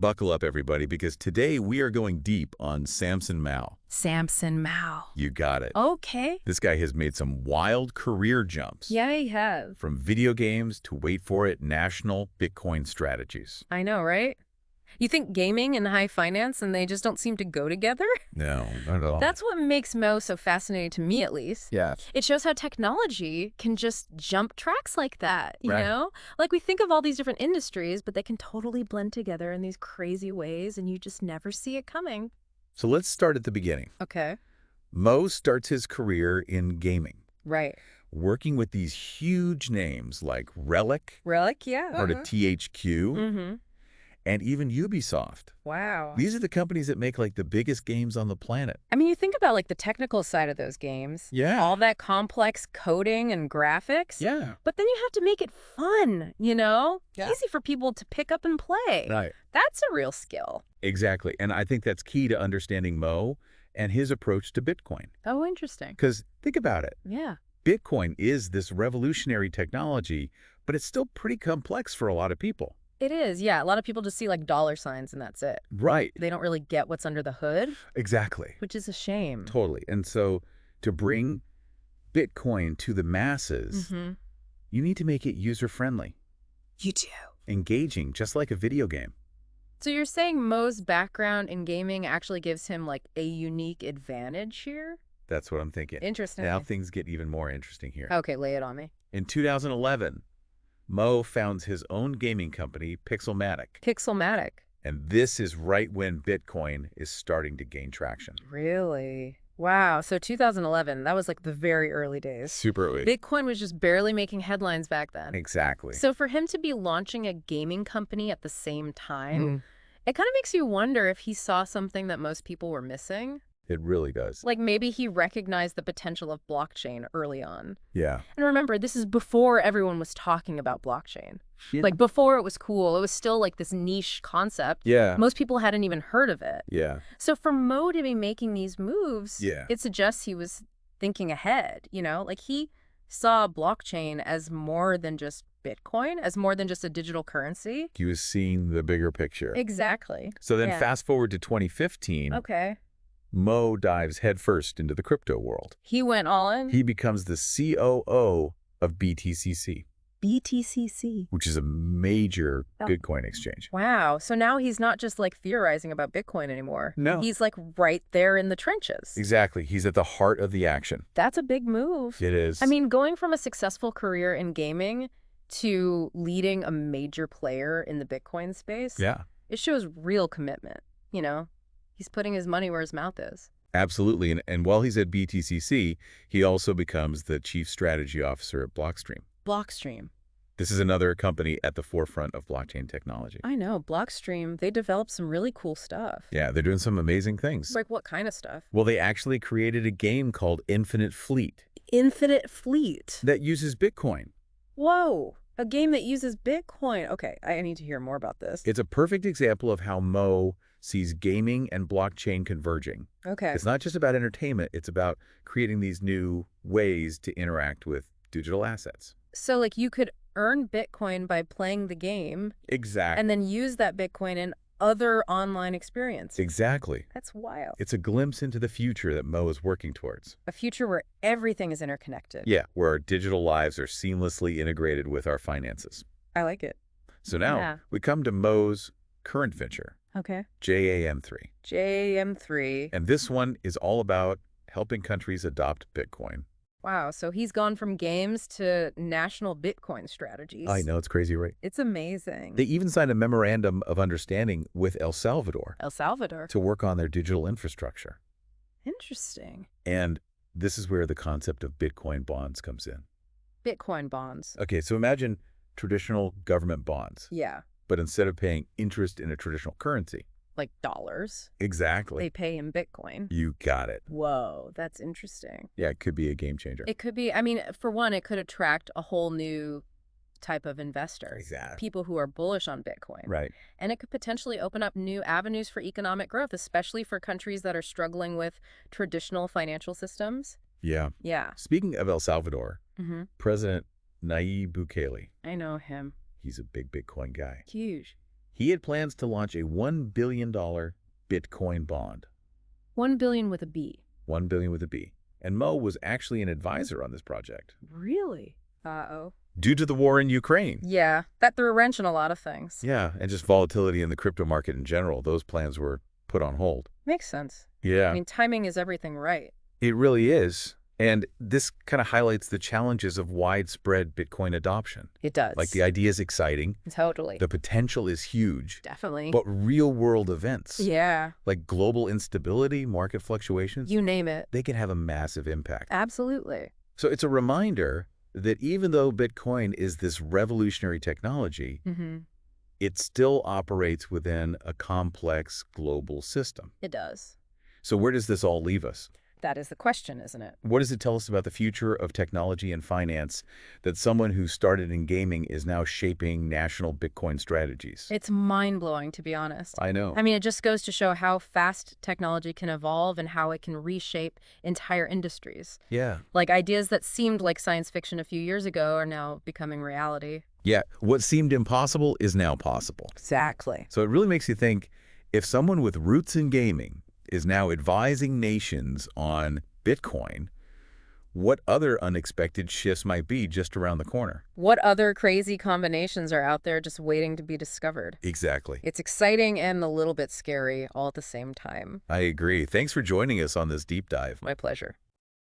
Buckle up, everybody, because today we are going deep on Samson Mow. Samson Mow. You got it. Okay. This guy has made some wild career jumps. Yeah, he has. From video games to, wait for it, national Bitcoin strategies. I know, right? You think gaming and high finance and they just don't seem to go together? No, not at all. That's what makes Mow so fascinating to me, at least. Yeah. It shows how technology can just jump tracks like that, you Right. know? Like we think of all these different industries, but they can totally blend together in these crazy ways and you just never see it coming. So let's start at the beginning. Okay. Mow starts his career in gaming, Right. working with these huge names like Relic, Relic, yeah. part of THQ, Mm-hmm. and even Ubisoft. Wow. These are the companies that make like the biggest games on the planet. I mean, you think about like the technical side of those games. Yeah. All that complex coding and graphics. Yeah. But then you have to make it fun, you know? Yeah. Easy for people to pick up and play. Right. That's a real skill. Exactly. And I think that's key to understanding Mow and his approach to Bitcoin. Oh, interesting. Because think about it. Yeah. Bitcoin is this revolutionary technology, but it's still pretty complex for a lot of people. It is, yeah. A lot of people just see like dollar signs and that's it. Right. They don't really get what's under the hood, Exactly. which is a shame. Totally. And so to bring Bitcoin to the masses, you need to make it user-friendly, You do. engaging, just like a video game. So you're saying Mo's background in gaming actually gives him like a unique advantage here? That's what I'm thinking. Interesting. Now things get even more interesting here. Okay, lay it on me. In 2011, Mow founds his own gaming company, Pixelmatic. Pixelmatic. And this is right when Bitcoin is starting to gain traction. Really? Wow. So 2011, that was like the very early days. Super early. Bitcoin was just barely making headlines back then. Exactly. So for him to be launching a gaming company at the same time, it kind of makes you wonder if he saw something that most people were missing. It really does. Like maybe he recognized the potential of blockchain early on. Yeah. And remember, this is before everyone was talking about blockchain. Yeah. Like before it was cool, it was still like this niche concept. Yeah. Most people hadn't even heard of it. Yeah. So for Mow to be making these moves, Yeah. it suggests he was thinking ahead, you know? Like he saw blockchain as more than just Bitcoin, as more than just a digital currency. He was seeing the bigger picture. Exactly. So then Yeah. fast forward to 2015, Okay. Mow dives headfirst into the crypto world. He went all in? He becomes the COO of BTCC, BTCC. which is a major Oh. Bitcoin exchange. Wow. So now he's not just like theorizing about Bitcoin anymore. No. He's like right there in the trenches. Exactly. He's at the heart of the action. That's a big move. It is. I mean, going from a successful career in gaming to leading a major player in the Bitcoin space, yeah, it shows real commitment, you know? He's putting his money where his mouth is. absolutely. And while he's at BTCC, he also becomes the chief strategy officer at Blockstream. Blockstream. This is another company at the forefront of blockchain technology. I know. Blockstream, they developed some really cool stuff. Yeah, they're doing some amazing things. Like what kind of stuff? Well, they actually created a game called Infinite Fleet Infinite Fleet. that uses Bitcoin. Whoa. A game that uses Bitcoin. Okay, I need to hear more about this. It's a perfect example of how Mow sees gaming and blockchain converging. Okay. It's not just about entertainment. It's about creating these new ways to interact with digital assets. So like you could earn Bitcoin by playing the game Exactly. and then use that Bitcoin in other online experiences. Exactly. That's wild. It's a glimpse into the future that Mow is working towards. A future where everything is interconnected. Yeah, where our digital lives are seamlessly integrated with our finances. I like it. So now Yeah. we come to Mow's current venture, Okay. JAN3. JM3. And this one is all about helping countries adopt Bitcoin. Wow, so he's gone from games to national Bitcoin strategies. I know, it's crazy, right? It's amazing. They even signed a memorandum of understanding with El Salvador El Salvador. to work on their digital infrastructure. Interesting. And this is where the concept of Bitcoin bonds comes in. Bitcoin bonds. Okay, so imagine traditional government bonds, Yeah, but instead of paying interest in a traditional currency. like dollars. Exactly. They pay in Bitcoin. You got it. Whoa, that's interesting. Yeah, it could be a game changer. It could be, I mean, for one, it could attract a whole new type of investor. Exactly. People who are bullish on Bitcoin. Right. And it could potentially open up new avenues for economic growth, especially for countries that are struggling with traditional financial systems. Yeah. Yeah. Speaking of El Salvador, President Nayib Bukele, I know him. he's a big Bitcoin guy. Huge. He had plans to launch a $1 billion Bitcoin bond. 1 billion with a B. 1 billion with a B. And Mow was actually an advisor on this project. Really? Uh-oh. Due to the war in Ukraine. Yeah, that threw a wrench in a lot of things. Yeah, and just volatility in the crypto market in general, those plans were put on hold. Makes sense. Yeah. I mean, timing is everything, right? It really is. And this kind of highlights the challenges of widespread Bitcoin adoption. It does. Like, the idea is exciting. Totally. The potential is huge. Definitely. But real-world events, Yeah. like global instability, market fluctuations, You name it. they can have a massive impact. Absolutely. So it's a reminder that even though Bitcoin is this revolutionary technology, it still operates within a complex global system. It does. So where does this all leave us? That is the question, isn't it? What does it tell us about the future of technology and finance that someone who started in gaming is now shaping national Bitcoin strategies? It's mind-blowing, to be honest. I know. I mean, it just goes to show how fast technology can evolve and how it can reshape entire industries. Yeah. Like, ideas that seemed like science fiction a few years ago are now becoming reality. Yeah, what seemed impossible is now possible. Exactly. So it really makes you think, if someone with roots in gaming is now advising nations on Bitcoin, what other unexpected shifts might be just around the corner? What other crazy combinations are out there just waiting to be discovered? Exactly. It's exciting and a little bit scary all at the same time. I agree. Thanks for joining us on this deep dive. My pleasure.